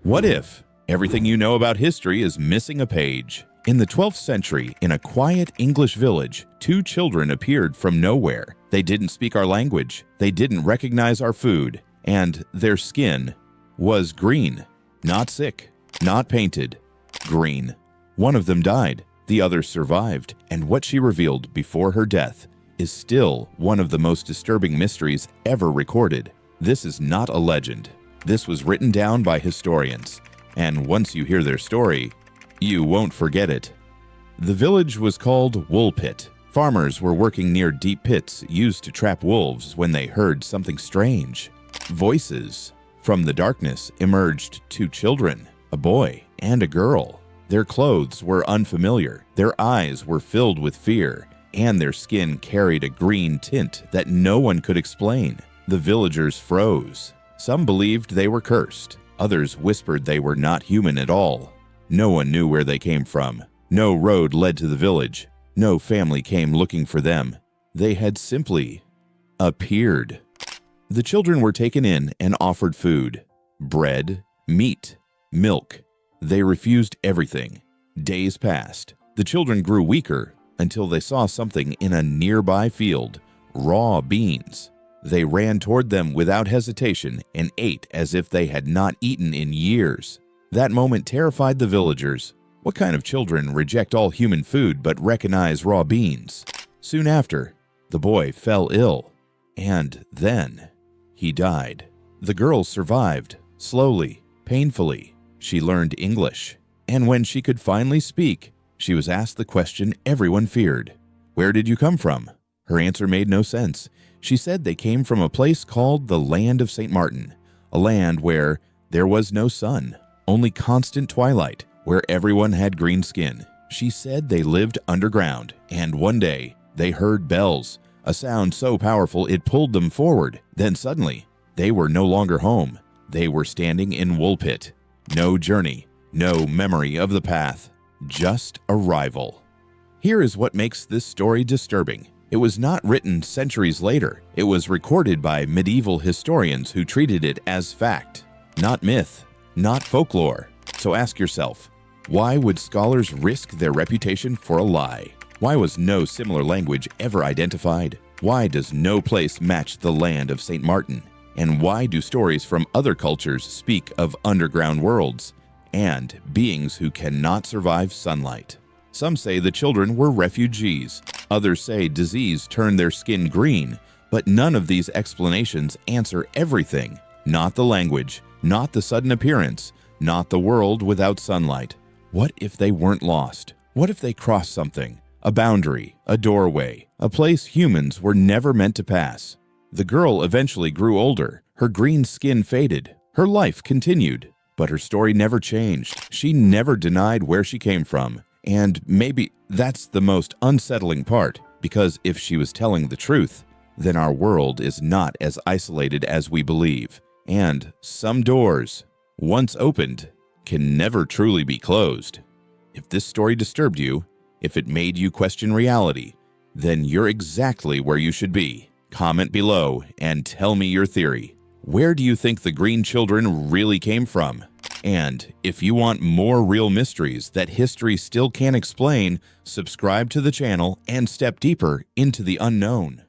What if everything you know about history is missing a page? In the 12th century, in a quiet English village, two children appeared from nowhere. They didn't speak our language, they didn't recognize our food, and their skin was green. Not sick, not painted, green. One of them died, the other survived, and what she revealed before her death is still one of the most disturbing mysteries ever recorded. This is not a legend. This was written down by historians, and once you hear their story, you won't forget it. The village was called Woolpit. Farmers were working near deep pits used to trap wolves when they heard something strange. Voices. From the darkness emerged two children, a boy and a girl. Their clothes were unfamiliar, their eyes were filled with fear, and their skin carried a green tint that no one could explain. The villagers froze. Some believed they were cursed. Others whispered they were not human at all. No one knew where they came from. No road led to the village. No family came looking for them. They had simply appeared. The children were taken in and offered food, bread, meat, milk. They refused everything. Days passed. The children grew weaker until they saw something in a nearby field, raw beans. They ran toward them without hesitation and ate as if they had not eaten in years. That moment terrified the villagers. What kind of children reject all human food but recognize raw beans? Soon after, the boy fell ill, and then he died. The girl survived, slowly, painfully. She learned English, and when she could finally speak, she was asked the question everyone feared. Where did you come from? Her answer made no sense. She said they came from a place called the Land of St. Martin, a land where there was no sun, only constant twilight, where everyone had green skin. She said they lived underground, and one day they heard bells, a sound so powerful it pulled them forward. Then suddenly, they were no longer home. They were standing in Woolpit. No journey, no memory of the path, just arrival. Here is what makes this story disturbing. It was not written centuries later. It was recorded by medieval historians who treated it as fact, not myth, not folklore. So ask yourself, why would scholars risk their reputation for a lie? Why was no similar language ever identified? Why does no place match the land of St. Martin? And why do stories from other cultures speak of underground worlds and beings who cannot survive sunlight? Some say the children were refugees. Others say disease turned their skin green, but none of these explanations answer everything. Not the language, not the sudden appearance, not the world without sunlight. What if they weren't lost? What if they crossed something? A boundary, a doorway, a place humans were never meant to pass. The girl eventually grew older. Her green skin faded. Her life continued, but her story never changed. She never denied where she came from. And maybe that's the most unsettling part, because if she was telling the truth, then our world is not as isolated as we believe. And some doors, once opened, can never truly be closed. If this story disturbed you, if it made you question reality, then you're exactly where you should be. Comment below and tell me your theory. Where do you think the green children really came from? And if you want more real mysteries that history still can't explain, subscribe to the channel and step deeper into the unknown.